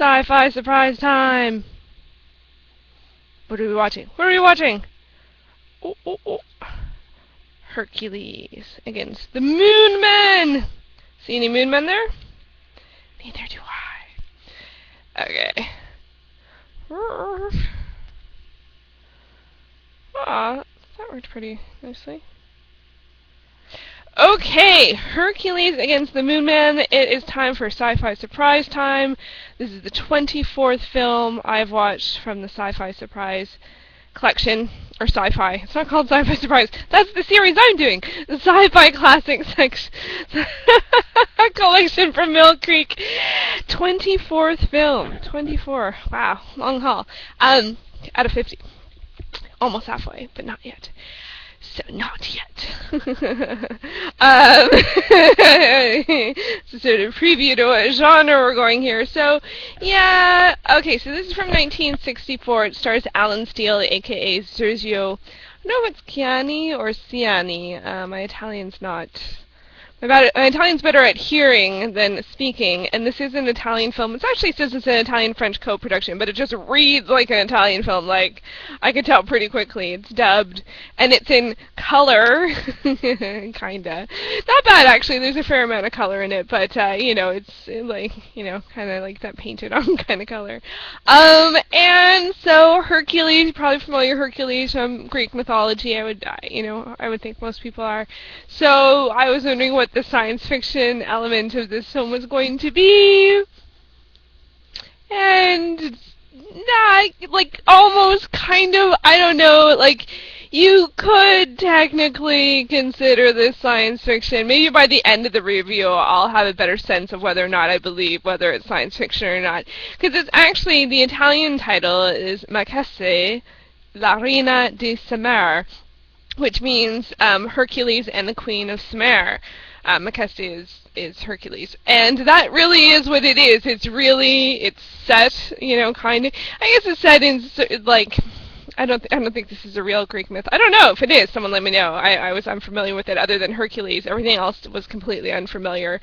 Sci-Fi Surprise time! What are we watching? What are we watching? Oh, oh, oh. Hercules against the Moon Men! See any Moon Men there? Neither do I. Okay. Ah, that worked pretty nicely. Okay, Hercules against the Moon Man. It is time for Sci-Fi Surprise time. This is the 24th film I've watched from the Sci-Fi Surprise collection, or Sci-Fi. It's not called Sci-Fi Surprise. That's the series I'm doing. The Sci-Fi Classic collection from Mill Creek. 24th film. 24. Wow, long haul. Out of 50. Almost halfway, but not yet. So not yet. It's a sort of preview to what genre we're going here. So, yeah, okay, so this is from 1964. It stars Alan Steele, a.k.a. Sergio. I don't know if it's Ciani or Ciani. My Italian's not... My Italian's better at hearing than speaking, and this is an Italian film. It actually says it's an Italian-French co-production, but it just reads like an Italian film. Like, I could tell pretty quickly. It's dubbed, and it's in color, kinda. Not bad, actually. There's a fair amount of color in it, but, it's like, kind of like that painted-on kind of color. And so Hercules, you're probably familiar with Hercules from Greek mythology. I would think most people are. So I was wondering what the science fiction element of this film was going to be. And almost kind of, I don't know, you could technically consider this science fiction. Maybe by the end of the review I'll have a better sense of whether or not I believe whether it's science fiction or not. Because it's actually, the Italian title is Macistee, la regina di Samar, which means Hercules and the Queen of Samar. Macistee is Hercules, and that really is what it is. It's set, kind of. I guess it's set in I don't think this is a real Greek myth. I don't know if it is. Someone let me know. I'm unfamiliar with it other than Hercules. Everything else was completely unfamiliar.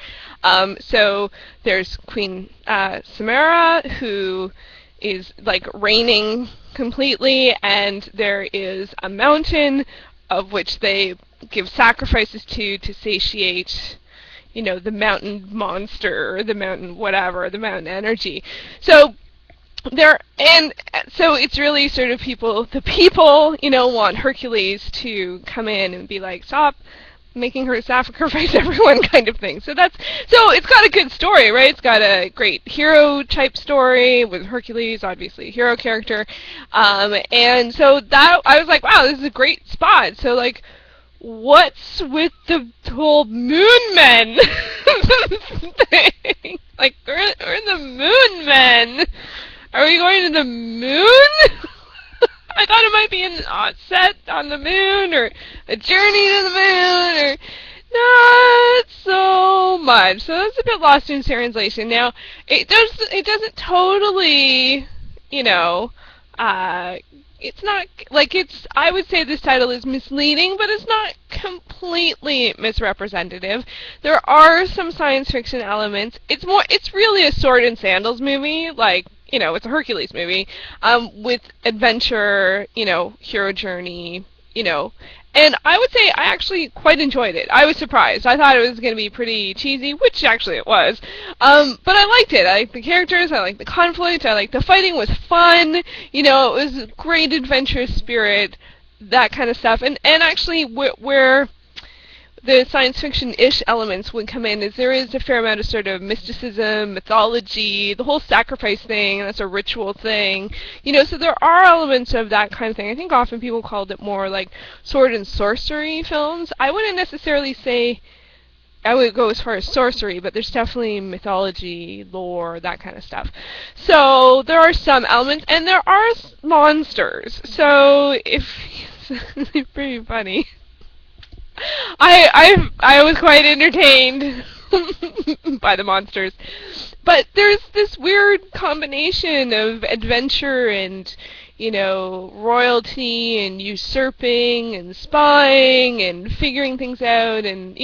So there's Queen Samara, who is reigning completely, and there is a mountain of which they give sacrifices to satiate, the mountain monster, or the mountain whatever, the mountain energy. So so it's really sort of the people, want Hercules to come in and be like, stop making her sacrifice everyone kind of thing. So it's got a good story, right? It's got a great hero type story with Hercules, obviously a hero character. And so that, I was like, wow, this is a great spot. So what's with the whole Moon Men thing? We're the Moon Men. Are we going to the moon? I thought it might be an set on the moon, or a journey to the moon, or not so much. So that's a bit lost in translation. Now, it doesn't totally, it's not, I would say this title is misleading, but it's not completely misrepresentative. There are some science fiction elements. It's really a Sword and Sandals movie, it's a Hercules movie, with adventure, hero journey, and I would say I actually quite enjoyed it. I was surprised. I thought it was going to be pretty cheesy, which actually it was, but I liked it. I liked the characters, I liked the conflict, I liked the fighting was fun, it was a great adventurous spirit, that kind of stuff, and actually where the science fiction-ish elements would come in is there is a fair amount of sort of mysticism, mythology, the whole sacrifice thing, that's a ritual thing, so there are elements of that kind of thing. I think often people called it more like sword and sorcery films. I wouldn't necessarily say I would go as far as sorcery, but there's definitely mythology, lore, that kind of stuff. So there are some elements, and there are monsters, so they're pretty funny. I was quite entertained by the monsters. But there's this weird combination of adventure and, royalty and usurping and spying and figuring things out, and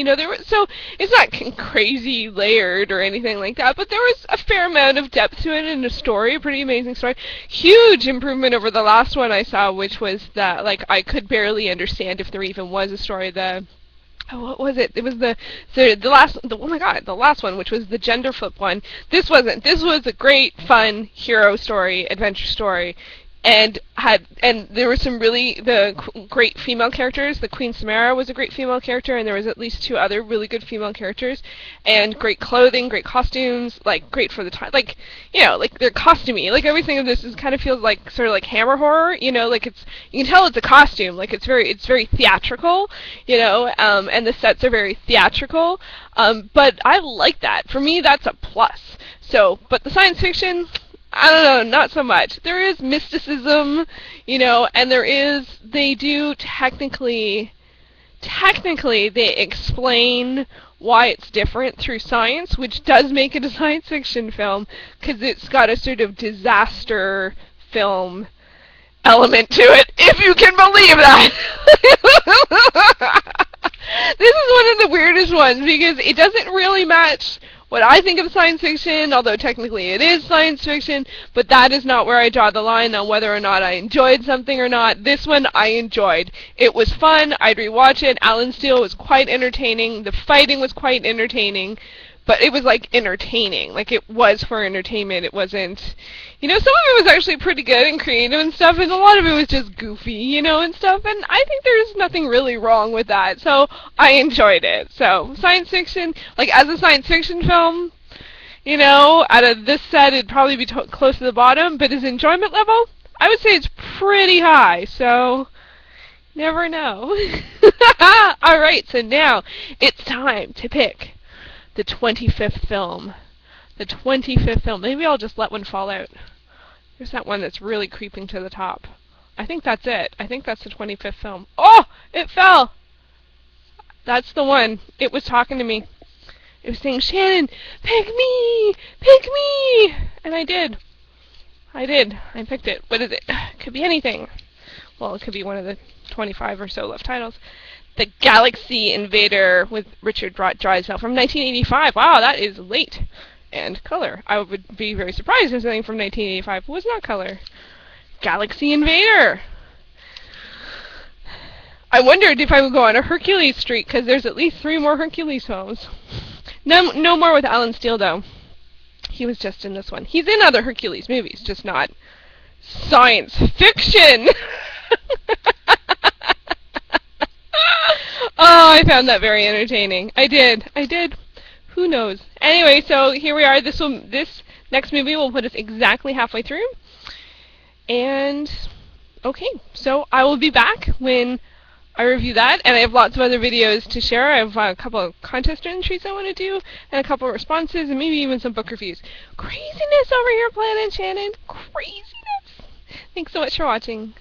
so it's not crazy layered or anything like that, but there was a fair amount of depth to it in the story, a pretty amazing story. Huge improvement over the last one I saw, which was that I could barely understand if there even was a story. What was it? It was the last one, which was the gender flip one. This wasn't. This was a great, fun hero story, adventure story, and there were some really great female characters. The Queen Samar was a great female character, and there was at least 2 other really good female characters, and great clothing, great costumes, great for the time. They're costumey. Everything of this kind of feels sort of Hammer horror. You can tell it's a costume. It's very theatrical. And the sets are very theatrical. But I like that. For me, that's a plus. But the science fiction, I don't know, not so much. There is mysticism, and they do technically they explain why it's different through science, which does make it a science fiction film, because it's got a sort of disaster film element to it, if you can believe that. This is one of the weirdest ones, because it doesn't really match what I think of science fiction, although technically it is science fiction, but that is not where I draw the line on whether or not I enjoyed something or not. This one I enjoyed. It was fun. I'd rewatch it. Alan Steele was quite entertaining. The fighting was quite entertaining, but it was entertaining. It was for entertainment. It wasn't, some of it was actually pretty good and creative and stuff, and a lot of it was just goofy, and stuff, and I think there's nothing really wrong with that, so I enjoyed it. So, science fiction, as a science fiction film, out of this set, it'd probably be close to the bottom, but as enjoyment level, I would say it's pretty high, so never know. Alright, so now it's time to pick the 25th film. The 25th film. Maybe I'll just let one fall out. There's that one that's really creeping to the top. I think that's it. I think that's the 25th film. Oh! It fell! That's the one. It was talking to me. It was saying, Shannon, pick me! Pick me! And I did. I picked it. What is it? It could be anything. Well, it could be one of the 25 or so left titles. The Galaxy Invader with Richard Drysdale from 1985. Wow, that is late. And color. I would be very surprised if something from 1985 was not color. Galaxy Invader. I wondered if I would go on a Hercules streak, because there's at least 3 more Hercules films. No more with Alan Steele, though. He was just in this one. He's in other Hercules movies, just not science fiction. Oh, I found that very entertaining. I did. Who knows? Anyway, so here we are. This next movie will put us exactly halfway through. And, okay, so I will be back when I review that, and I have lots of other videos to share. I have a couple of contest entries I want to do, and a couple of responses, and maybe even some book reviews. Craziness over here, Planet Shannon. Craziness. Thanks so much for watching.